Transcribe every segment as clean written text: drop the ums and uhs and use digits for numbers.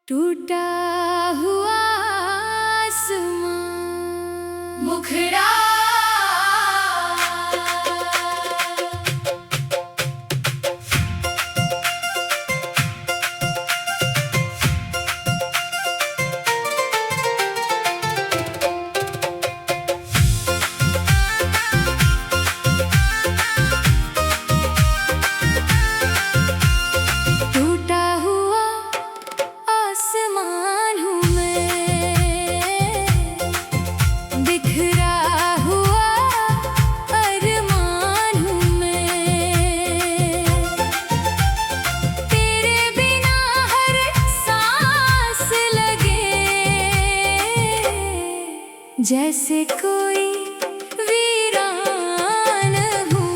टूटा हुआ आसमां मुखड़ा जैसे कोई वीरान हूँ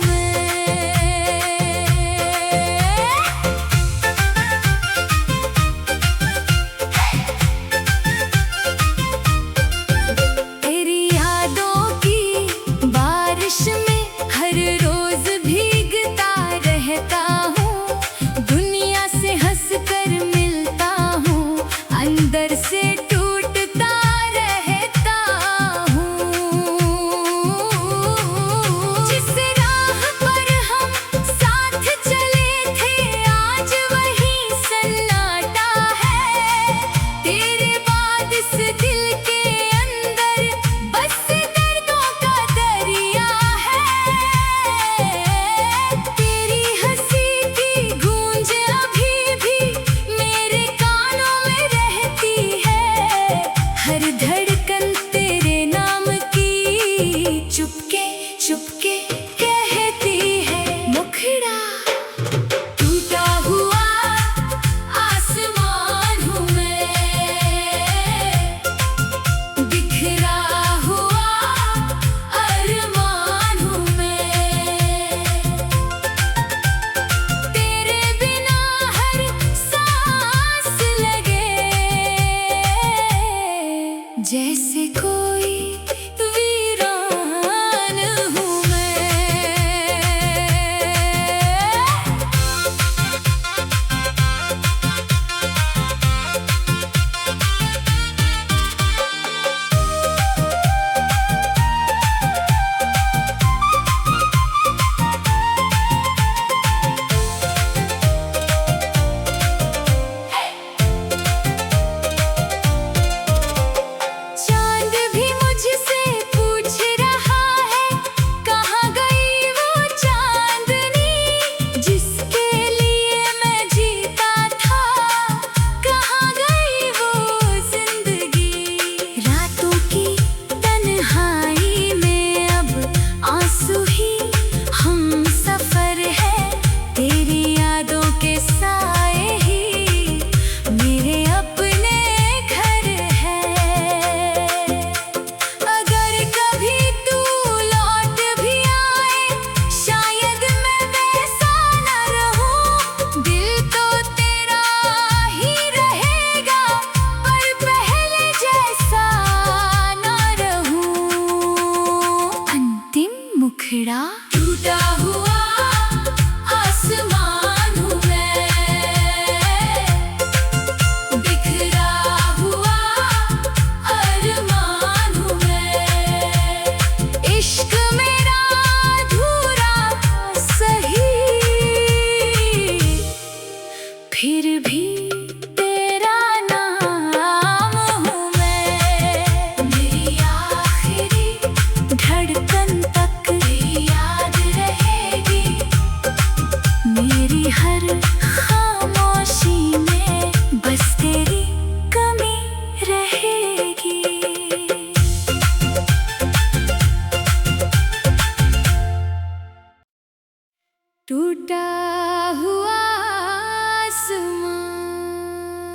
तेरी यादों की बारिश में हर रोज भीगता रहता हूँ। दुनिया से हंस कर मिलता हूँ, अंदर से चुपके कहती है मुखड़ा। टूटा हुआ आसमान हूँ मैं, बिखरा हुआ अरमान हूँ मैं। तेरे बिना हर सांस लगे जैसे कोई टूटा हुआ आसमान हूँ मैं, बिखरा हुआ अरमान हूँ मैं। इश्क मेरा अधूरा सही, फिर भी तेरा नाम हूँ मैं। मेरी आखिरी धड़कन हर खामोशी में बस तेरी कमी रहेगी। टूटा हुआ आसमां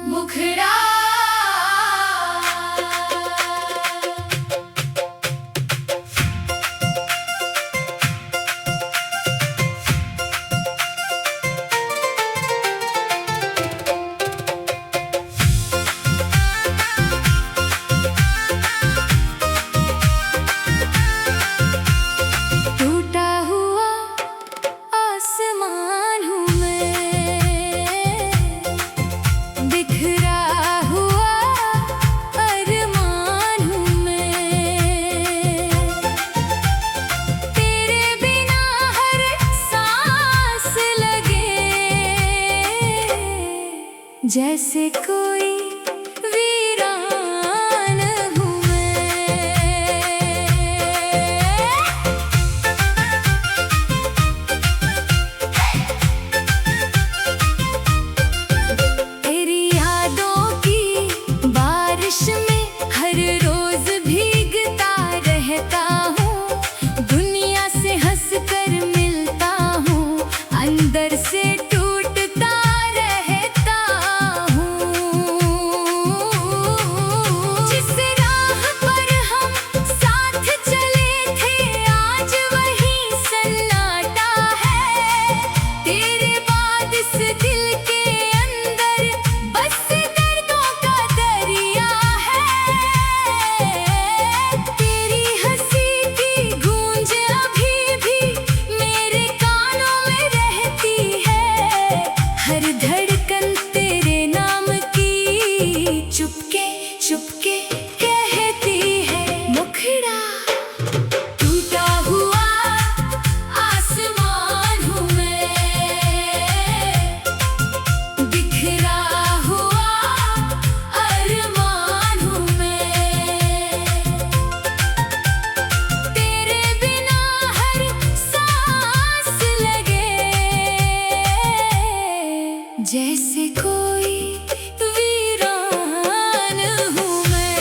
मुखड़ा। आसमान हूँ मैं, बिखरा जैसे कोई वीरान हूँ मैं। तेरी यादों की बारिश में हर रोज भीगता रहता हूँ, दुनिया से हंस कर मिलता हूँ, अंदर से टूटता रहता हूँ। जिस राह पर हम साथ चले थे आज वही सन्नाटा है, तेरे बाद इस दिल के अंदर बस दर्दों का दरिया है। तेरी हंसी की गूंज अभी भी मेरे कानों में रहती है, हर धड़कन तेरे नाम की चुपके चुपके कहती है। मुखड़ा टूटा हुआ आसमान हूँ मैं, बिखरा हुआ अरमान हूँ मैं, तेरे बिना हर सांस लगे जैसे कोई वीरान हूँ मैं।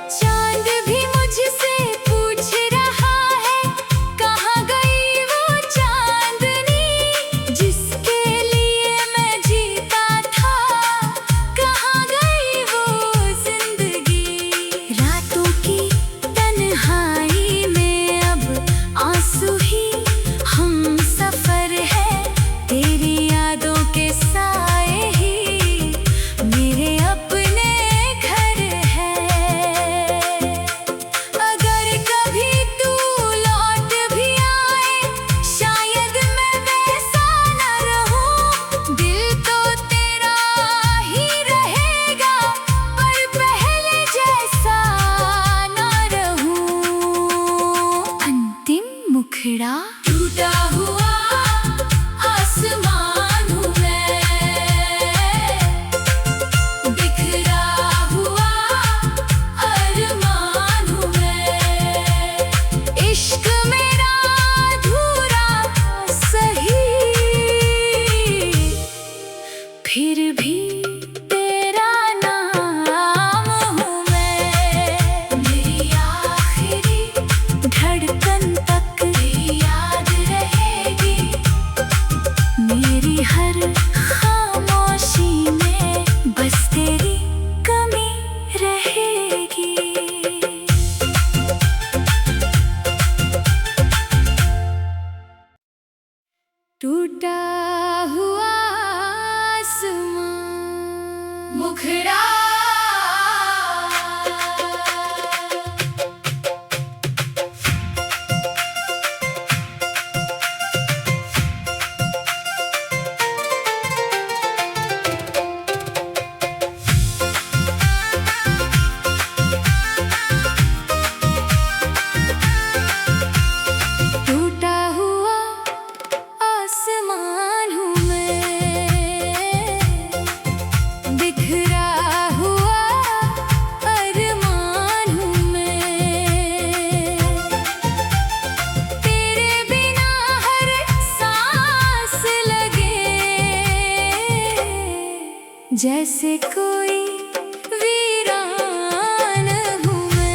चांद भी मुझसे पूछ रहा है, कहाँ गई वो चांदनी जिसके लिए मैं जीता था, कहाँ गई वो जिंदगी। रातों की तन्हाई में अब आंसू ही हम सफर है, तेरी यादों के साए ही मेरे अपने घर है। अगर कभी तू लौट भी आए शायद मैं वैसा न रहूं, दिल तो तेरा ही रहेगा पर पहले जैसा न रहूं। अंतिम मुखड़ा टूटा हुआ आसमान हूँ मैं, बिखरा हुआ अरमान हूँ मैं, इश्क मेरा अधूरा सही फिर भी तेरा नाम हूँ मैं। मेरी आखिरी धड़कन तक तेरी याद रहेगी, मेरी हर खामोशी में बस तेरी कमी रहेगी। टूटा हुआ आसमान, मुखड़ा टूटा हुआ आसमान हूँ मैं, बिखरा हुआ अरमान हूँ मैं, तेरे बिना हर सांस लगे जैसे कोई वीरान हूँ मैं।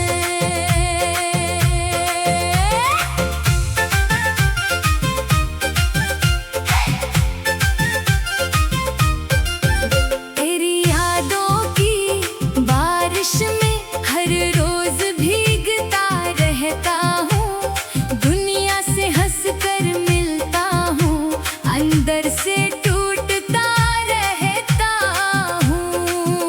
तेरी यादों की बारिश में हर रोज भीगता रहता हूँ, दुनिया से हंस कर मिलता हूँ, अंदर से टूटता रहता हूँ।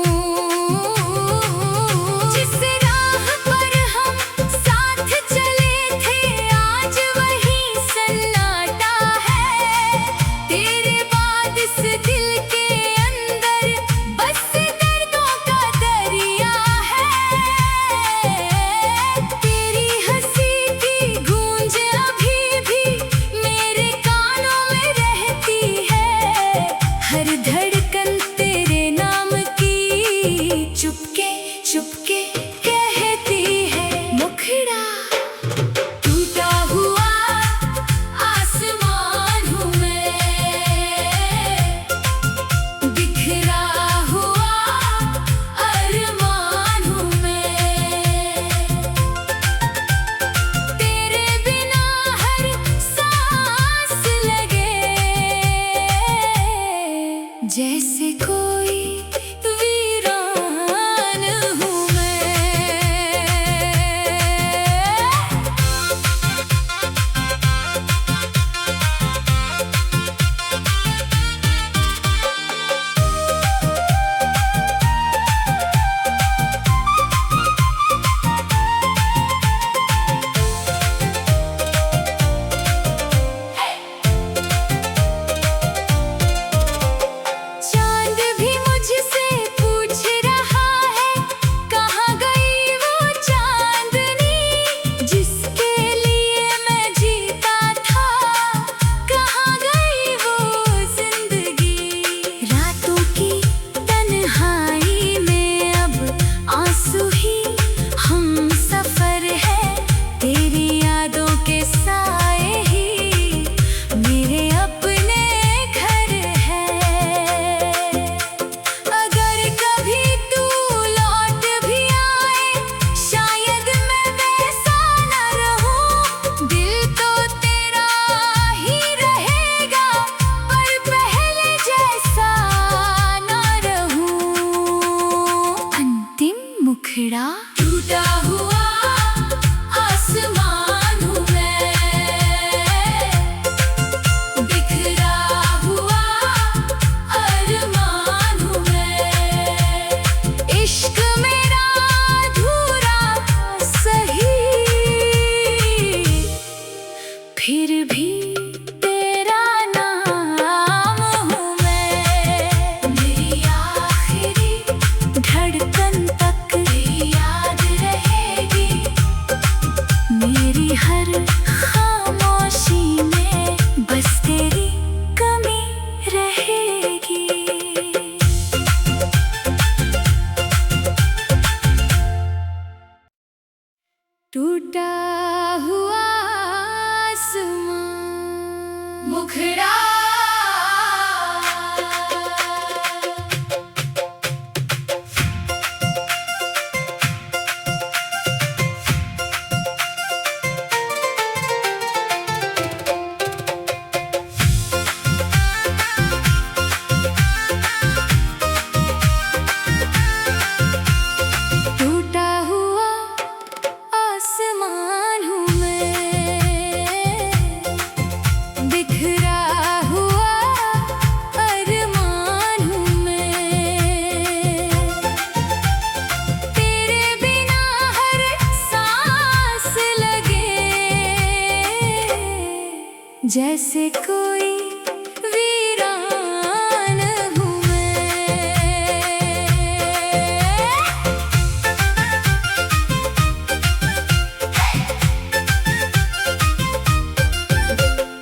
टूटा हुआ आसमां, मुखड़ा टूटा हुआ आसमान हूँ मैं, बिखरा हुआ अरमान हूँ मैं। तेरे बिना हर सांस लगे जैसे कोई वीरान हूँ मैं।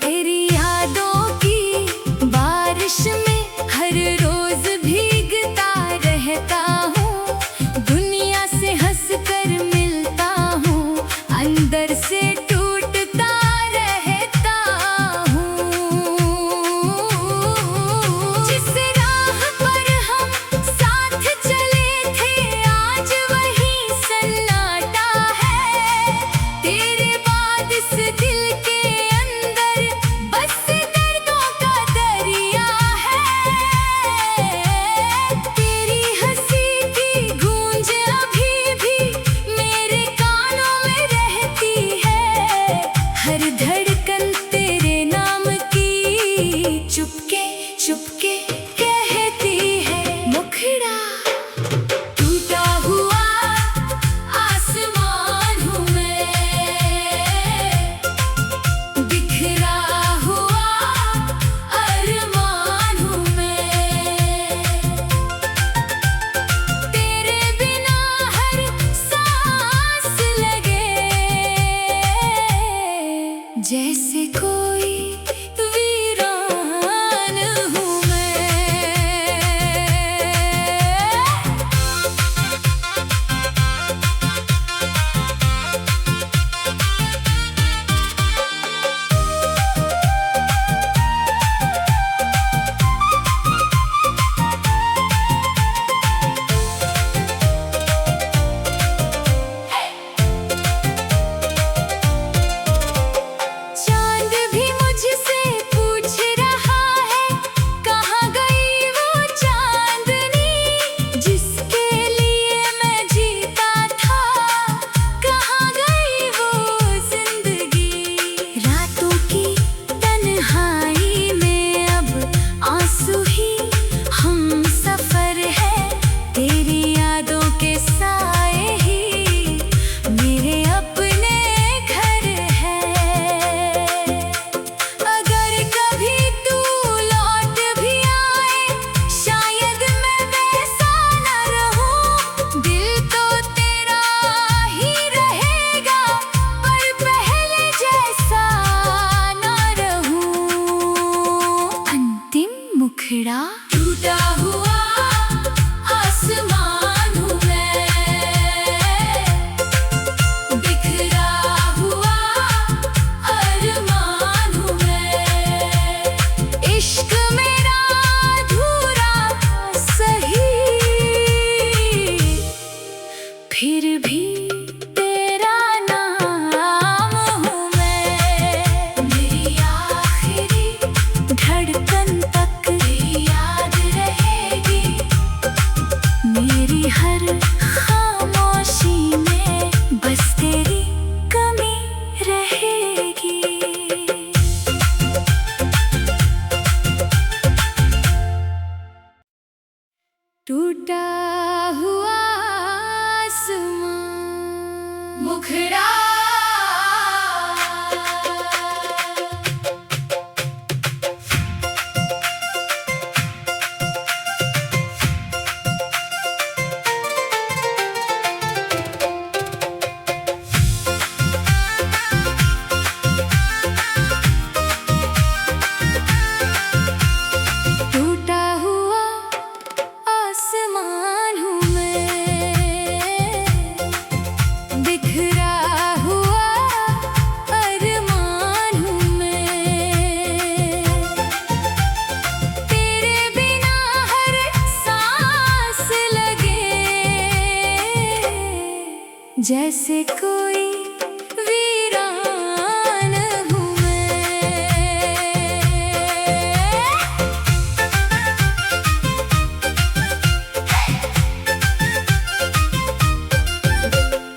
तेरी यादों की बारिश में हर रोज भीगता रहता हूँ, दुनिया से हंस कर मिलता हूँ, अंदर से टूटता रहता हूँ। जिस राह पर हम साथ चले थे आज वही सन्नाटा है, तेरे बाद इस दिल के अंदर बस दर्दों का दरिया है। तेरी हंसी की गूंज अभी भी मेरे कानों में रहती है, हर धड़कन तेरे नाम की चुपके चुपके कहती है। मुखड़ा टूटा हुआ आसमान हूँ मैं, बिखरा हुआ अरमान हूँ मैं। तेरे बिना हर सांस लगे जैसे कोई वीरान हूँ मैं। चांद भी जैसे कोई वीरान हूँ मैं।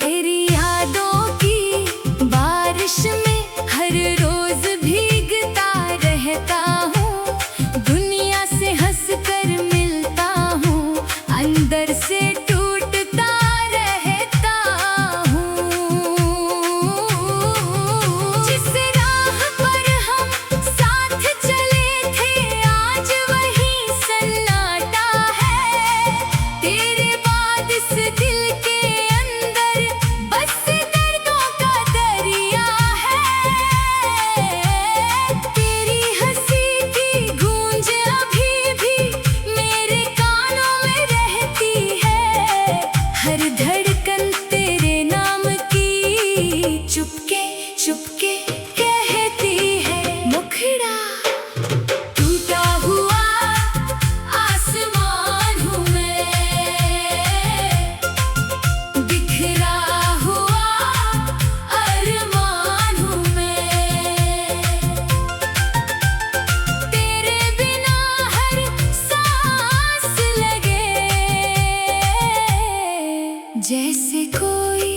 तेरी यादों की बारिश में हर रोज भीगता रहता हूँ, दुनिया से हंस कर मिलता हूँ, अंदर से टूटता रहता हूँ। जिस राह पर हम साथ चले थे आज वही सन्नाटा है, तेरे बाद इस दिल के अंदर बस दर्दों का दरिया है। तेरी हंसी की गूंज अभी भी मेरे कानों में रहती है, हर धड़कन तेरे नाम की चुपके चुपके कहती है। मुखड़ा टूटा हुआ आसमान हूँ मैं, बिखरा हुआ अरमान हूँ मैं। तेरे बिना हर सांस लगे जैसे कोई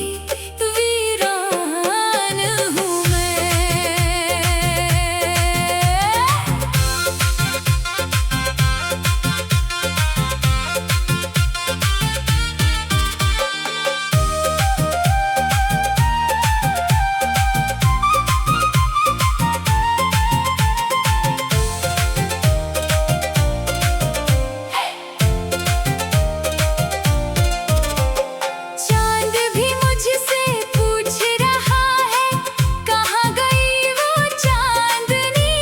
वीरान हूँ मैं। चांद भी मुझसे पूछ रहा है, कहाँ गई वो चांदनी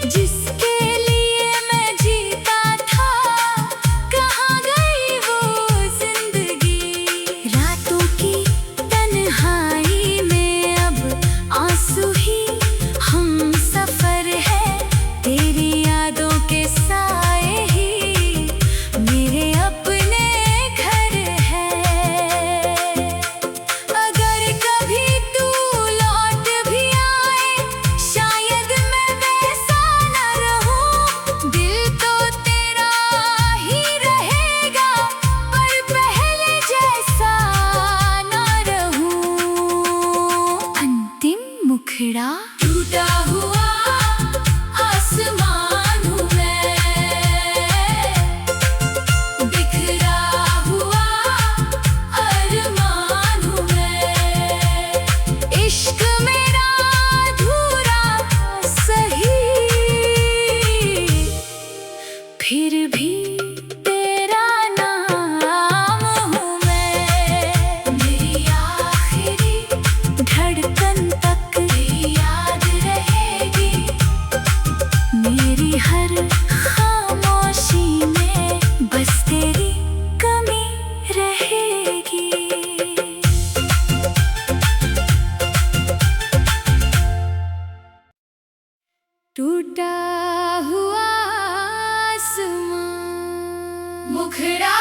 जिसके लिए मैं जीता था, कहाँ गई वो जिंदगी। रातों की तन्हाई में अब आंसू ही हम सफर है, तेरी यादों के साए ही मेरे अपने घर है। अगर कभी तू लौट भी आए शायद मैं वैसा न रहूं, दिल तो तेरा ही रहेगा पर पहले जैसा न रहूं। अंतिम मुखड़ा टूटा हुआ आसमान हूँ मैं, बिखरा हुआ अरमान हूँ मैं। इश्क मेरा अधूरा सही फिर भी तेरा नाम हूँ मैं। मेरी आखिरी धड़कन तक तेरी याद रहेगी, मेरी हर खामोशी में बस तेरी कमी रहेगी। टूटा हुआ आसमान, मुखड़ा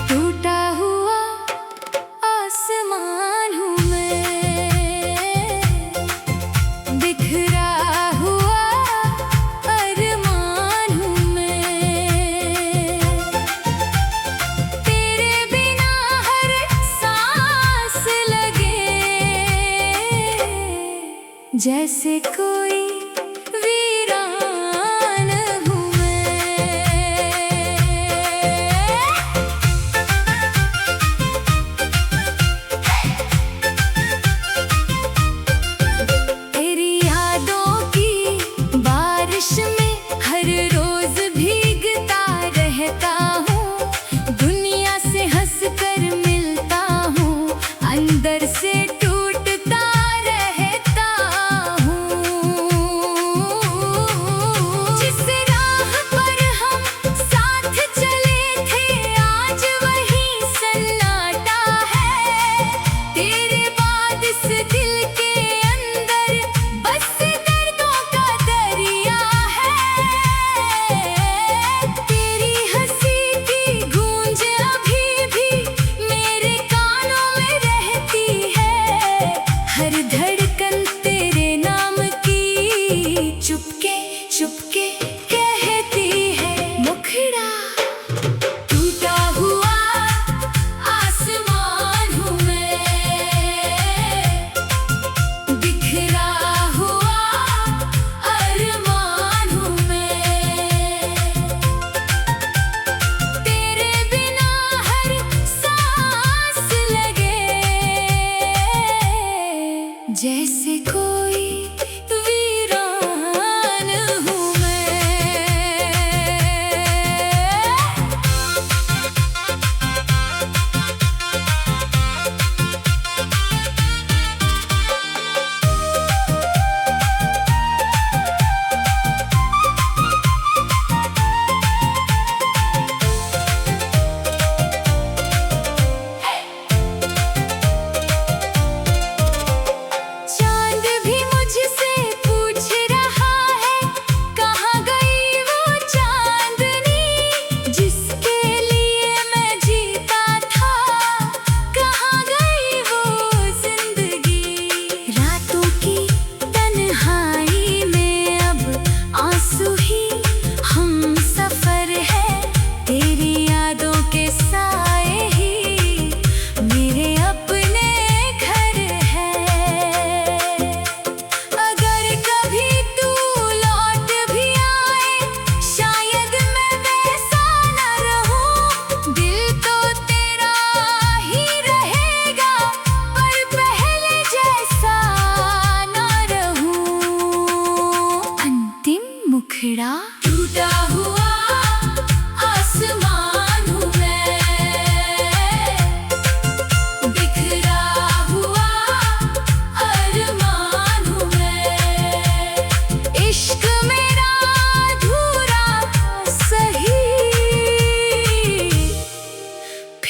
टूटा हुआ आसमान हूँ मैं, बिखरा हुआ अरमान हूँ मैं। तेरे बिना हर सांस लगे जैसे कोई वीरान हूँ मैं। तेरी यादों की बारिश में हर रोज भीगता रहता हूँ, दुनिया से हंस कर मिलता हूँ, अंदर से टूटता रहता हूँ।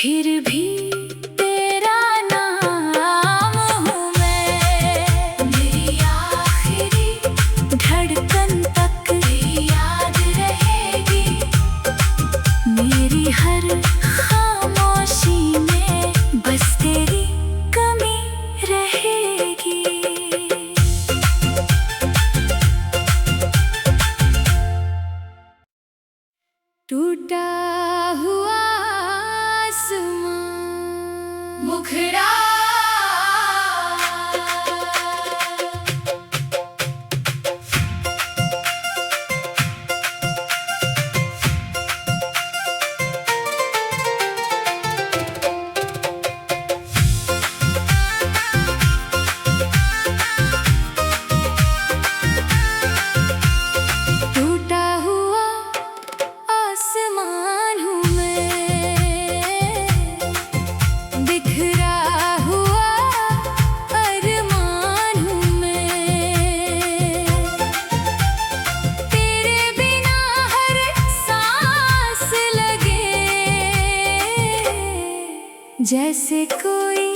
फिर भी तेरा नाम हूँ मैं। मेरी आखिरी धड़कन तक तेरी याद रहेगी। मेरी हर खामोशी में बस तेरी कमी रहेगी। टूटा हुआ आसमां, मुखड़ा टूटा हुआ आसमान हूँ मैं। बिखरा हुआ अरमान हूँ मैं। तेरे बिना हर सांस लगे जैसे कोई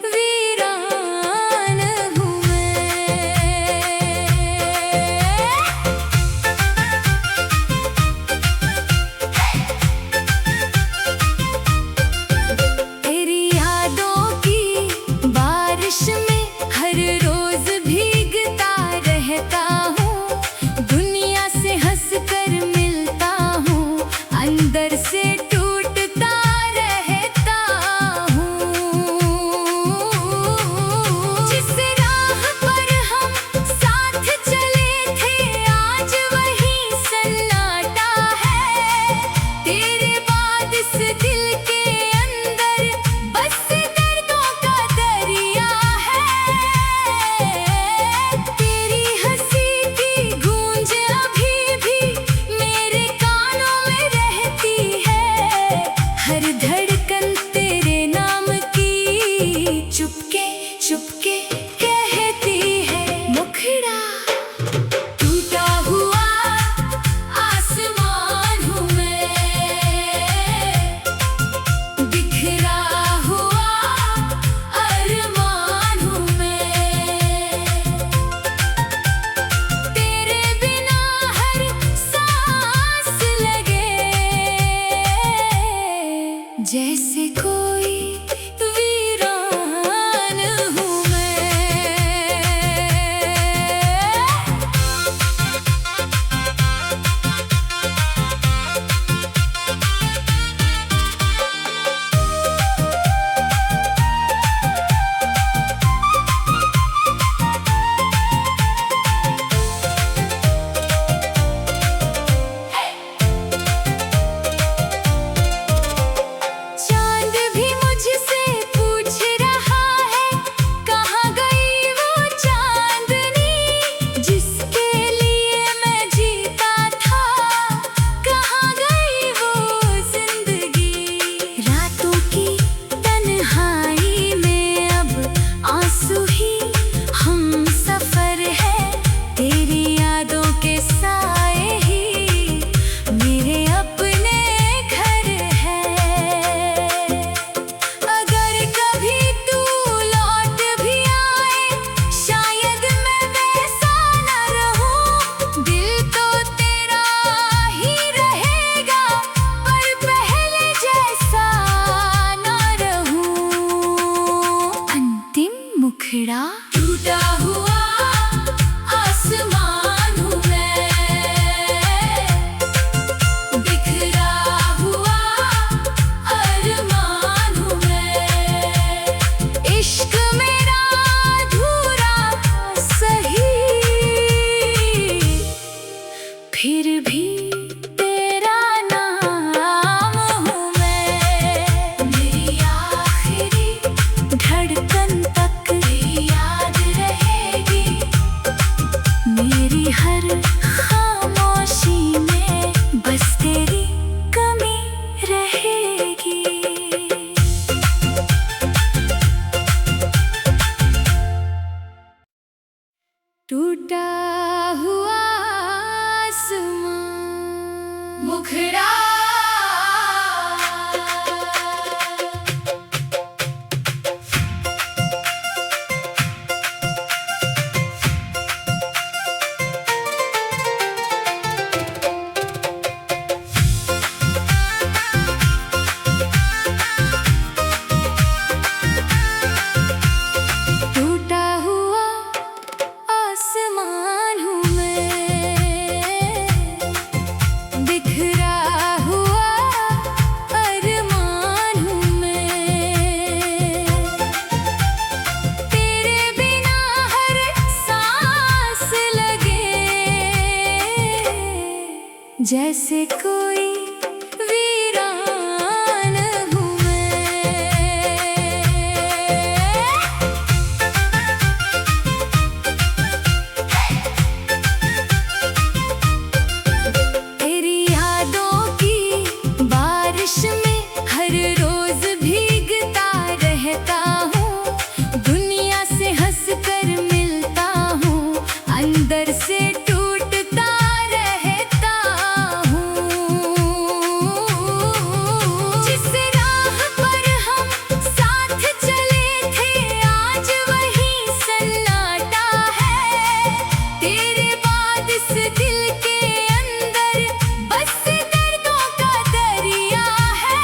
वीरान हूँ मैं। तेरी यादों की बारिश में हर रोज भीगता रहता हूँ। दुनिया से हंस कर मिलता हूँ, अंदर से टूटता रहता हूँ। जिस राह पर हम साथ चले थे आज वही सन्नाटा है। तेरे बाद इस दिल के अंदर बस दर्दों का दरिया है। तेरी हंसी की गूंज अभी भी मेरे कानों में रहती है। हर धड़कन तेरे नाम की चुपके चुपके कहती है। मुखड़ा टूटा हुआ आसमान हूँ मैं। बिखरा हुआ अरमान हूँ मैं। तेरे बिना हर सांस लगे जैसे कोई वीरान हूँ मैं। चांद भी मुझसे जैसे कोई वीरान हूँ मैं। तेरी यादों की बारिश में हर रोज भीगता रहता हूँ, दुनिया से हंस कर मिलता हूँ, अंदर से टूटता रहता हूँ। जिस राह पर हम साथ चले थे आज वही सन्नाटा है, तेरे बाद इस दिल के अंदर बस दर्दों का दरिया है।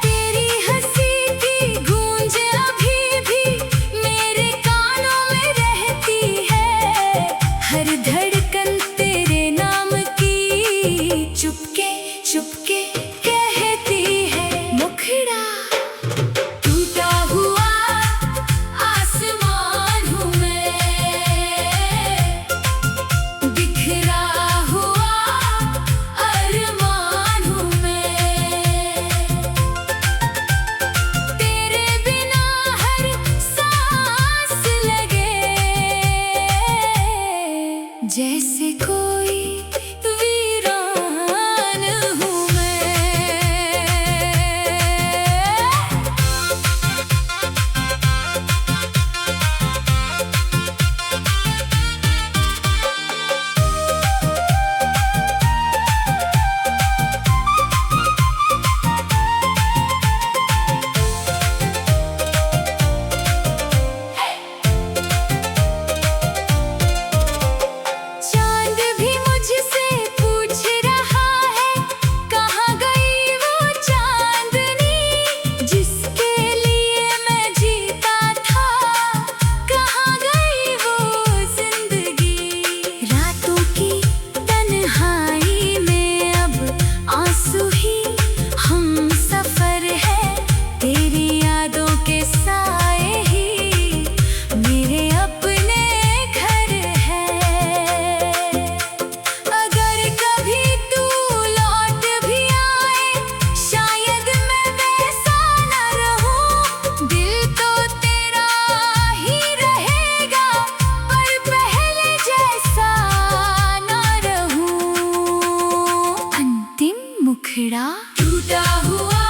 तेरी हंसी की गूंज अभी भी मेरे कानों में रहती है, हर धड़कन तेरे नाम की चुपके चुपके कहती है। मुखड़ा टूटा हुआ आसमान हूँ मैं, बिखरा हुआ अरमान हूँ मैं, तेरे बिना हर सांस लगे जैसे कोई वीरान हूँ मैं। चांद भी मुझसे पूछ रहा है, कहाँ गई वो चांदनी जिसके लिए मैं जीता था, कहाँ गई वो जिंदगी। रातों की तन्हाई में अब आंसू ही हम सफर है, तेरी यादों के साए ही मेरे अपने घर है। अगर कभी तू लौट भी आए शायद मैं वैसा न रहूं, दिल तो तेरा ही रहेगा पर पहले जैसा न रहूं। अंतिम मुखड़ा टूटा हुआ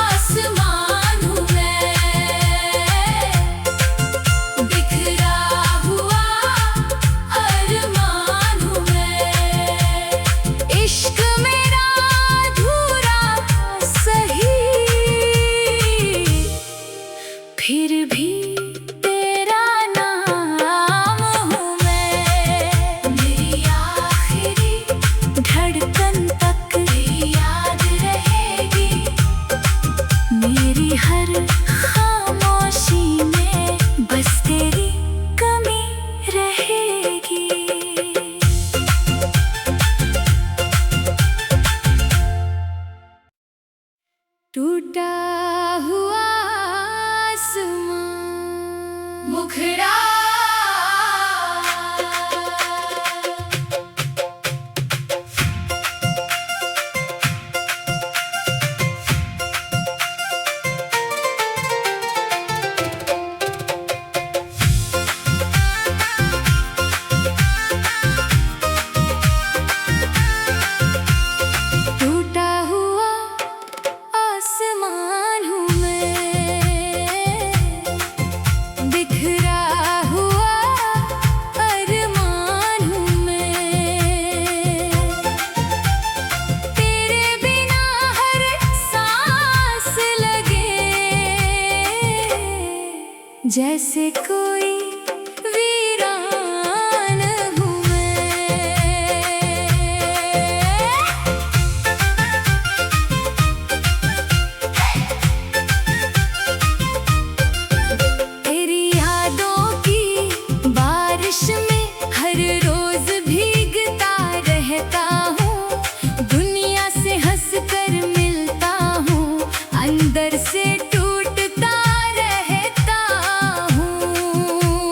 आसमान हूँ मैं, बिखरा हुआ अरमान हूँ मैं, इश्क मेरा अधूरा सही फिर भी तेरा नाम हूँ मैं। मेरी आखिरी धड़कन तक तेरी याद रहेगी, मेरी हर खामोशी में बस तेरी कमी रहेगी। टूटा हुआ आसमान, मुखड़ा टूटा हुआ आसमान हूँ मैं, बिखरा हुआ अरमान हूँ मैं, तेरे बिना हर सांस लगे जैसे कोई वीरान हूँ मैं। तेरी यादों की बारिश में हर रोज भीगता रहता हूँ, दुनिया से हंस कर मिलता हूँ, अंदर से टूटता रहता हूँ।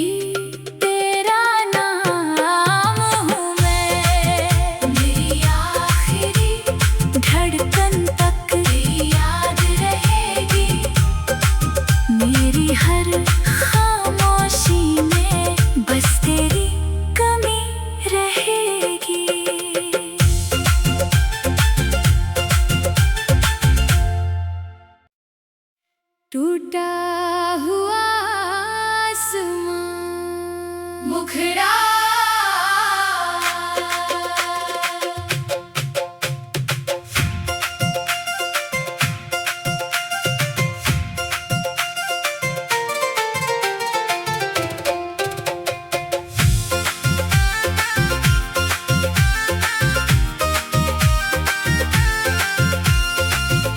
भी तेरा नाम हूँ मैं। मेरी आखिरी धड़कन तक तेरी याद रहेगी, मेरी हर खामोशी में बस तेरी कमी रहेगी। टूटा हुआ आसमां, मुखड़ा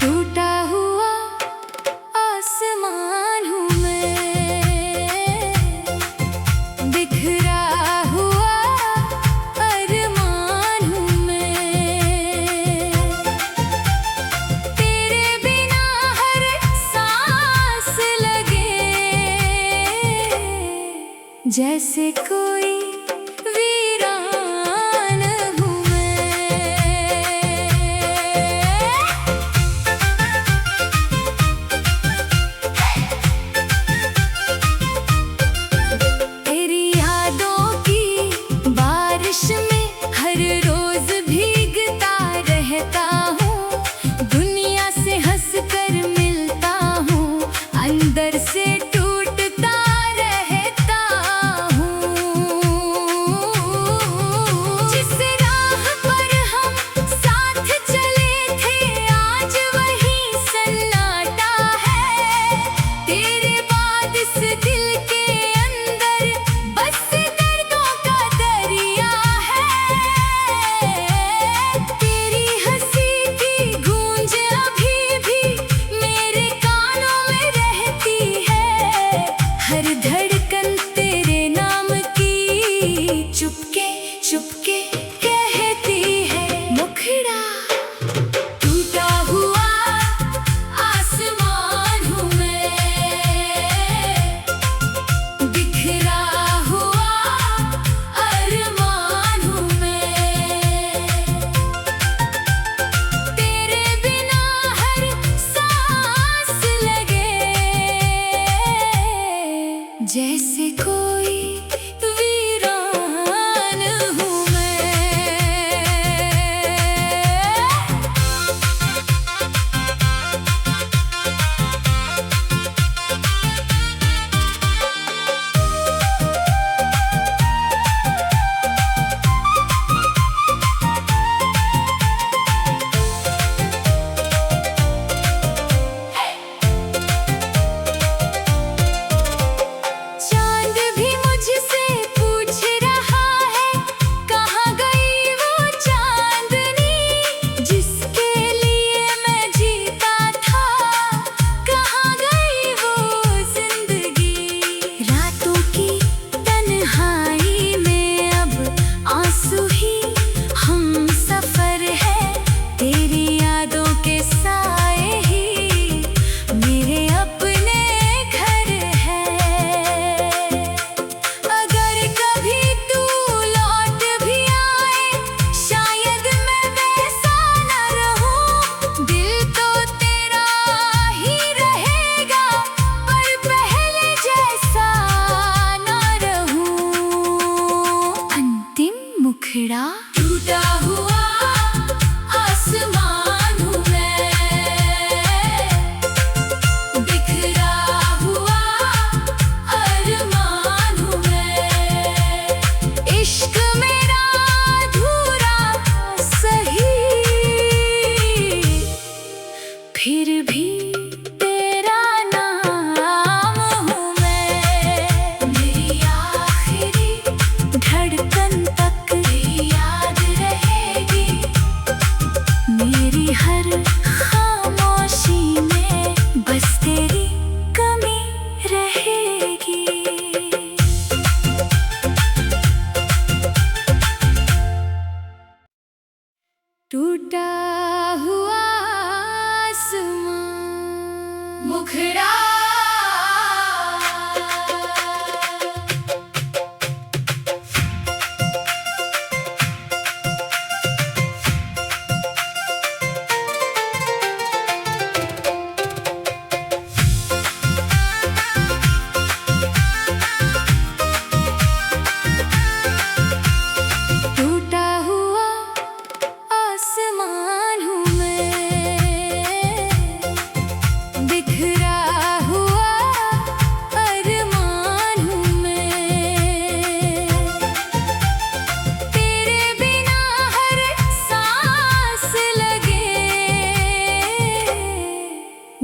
टूटा हुआ आसमान हूँ मैं, बिखरा हुआ अरमान हूँ मैं। तेरे बिना हर सांस लगे जैसे कोई वीरान हूँ मैं। तेरी यादों की बारिश में हर रोज भीगता रहता हूँ, दुनिया से हंस कर मिलता हूँ, अंदर से टूटता रहता हूँ। जिस राह पर हम साथ चले थे आज वही सन्नाटा है, तेरे बाद इस दिल के अंदर बस दर्दों का दरिया है। तेरी हंसी की गूंज अभी भी मेरे कानों में रहती है, हर धड़कन तेरे नाम की चुपके चुपके कहती है। मुखड़ा टूटा हुआ आसमान हूँ मैं, बिखरा हुआ अरमान हूँ मैं। तेरे बिना हर सांस लगे जैसे कोई वीरान हूँ मैं। चांद भी मुझसे पूछ रहा है, कहाँ गई वो चांदनी जिसके लिए मैं जीता था, कहाँ गई वो जिंदगी। रातों की तन्हाई में अब आंसू ही हम सफर है, तेरी यादों के साए ही मेरे अपने घर है। अगर कभी तू लौट भी आए शायद मैं वैसा न रहूं, दिल तो तेरा ही रहेगा पर पहले जैसा न रहूं। अंतिम मुखड़ा टूटा हुआ आसमान हूँ मैं, बिखरा हुआ अरमान हूँ मैं। इश्क मेरा अधूरा सही फिर भी तेरा नाम हूँ मैं। मेरी आखिरी धड़कन तक तेरी याद रहेगी, मेरी हर खामोशी में बस तेरी कमी रहेगी। टूटा हुआ आसमां, मुखड़ा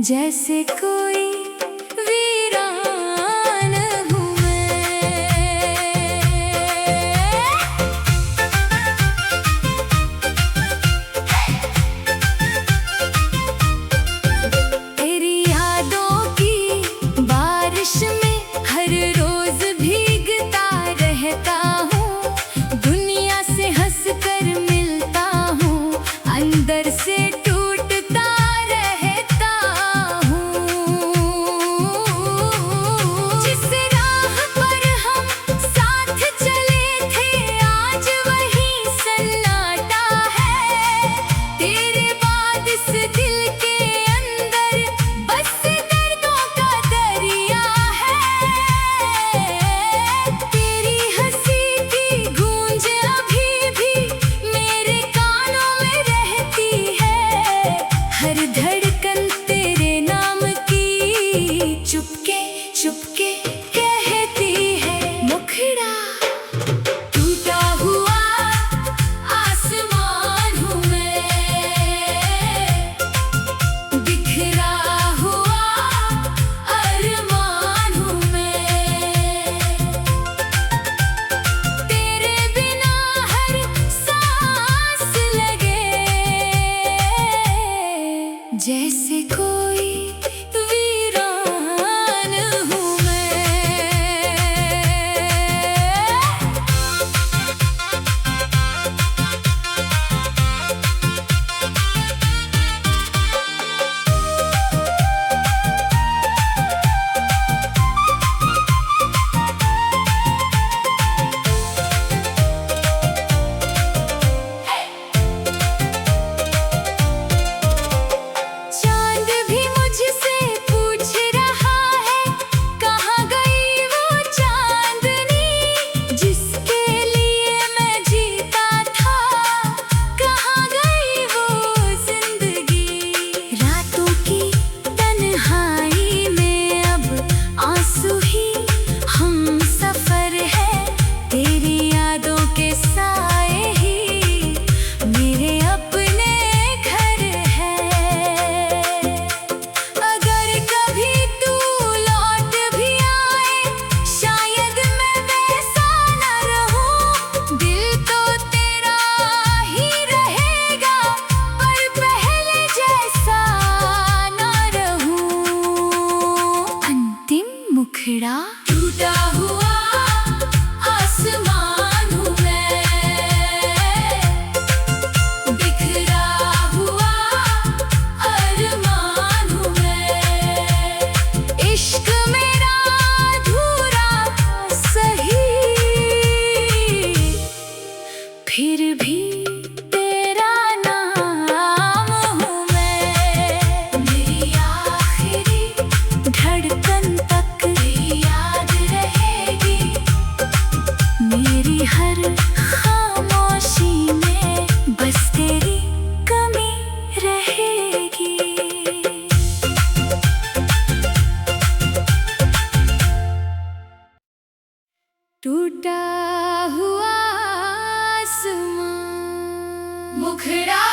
जैसे कोई वीरान हूँ मैं। तेरी यादों की बारिश में हर रोज भीगता रहता हूँ, दुनिया से हंस कर मिलता हूँ, अंदर से टूटता रहता हूँ। जिस राह पर हम साथ चले थे आज वही सन्नाटा है, तेरे बाद इस दिल के अंदर बस दर्दों का दरिया है। तेरी हंसी की गूंज अभी भी मेरे कानों में रहती है, हर धड़कन तेरे नाम की चुपके चुपके कहती है। मुखड़ा टूटा हुआ आसमान हूँ मैं, बिखरा हुआ अरमान हूँ मैं, तेरे बिना हर सांस लगे जैसे कोई वीरान हूँ मैं। चांद भी मुझसे पूछ रहा है, कहाँ गई वो चांदनी जिसके लिए मैं जीता था, कहाँ गई वो जिंदगी। रातों की तन्हाई में अब आंसू ही हम सफर है, तेरी यादों के साए ही मेरे अपने घर है। अगर कभी तू लौट भी आए शायद मैं वैसा न रहूं, दिल तो तेरा ही रहेगा पर पहले जैसा न रहूं। अंतिम मुखड़ा टूटा हुआ आसमान हूँ मैं, बिखरा हुआ अरमान हूँ मैं, इश्क मेरा अधूरा सही फिर भी तेरा नाम हूँ मैं। मेरी आखिरी धड़कन तक तेरी याद रहेगी, मेरी हर खामोशी में बस तेरी कमी रहेगी। टूटा हुआ आसमान, मुखड़ा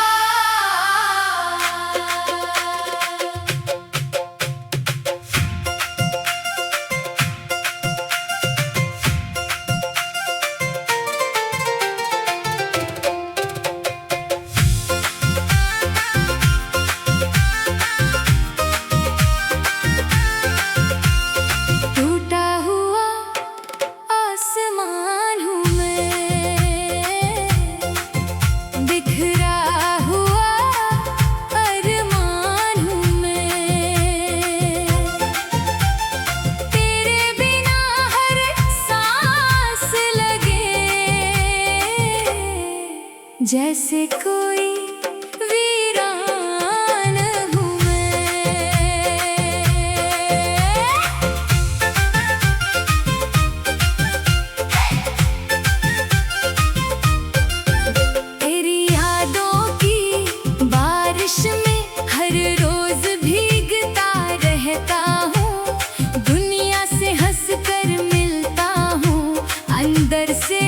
टूटा हुआ आसमान हूँ मैं, बिखरा हुआ अरमान हूँ मैं, तेरे बिना हर सांस लगे जैसे कोई वीरान हूँ मैं। तेरी यादों की बारिश में हर रोज भीगता रहता हूँ, दुनिया से हंस कर मिलता हूँ, अंदर से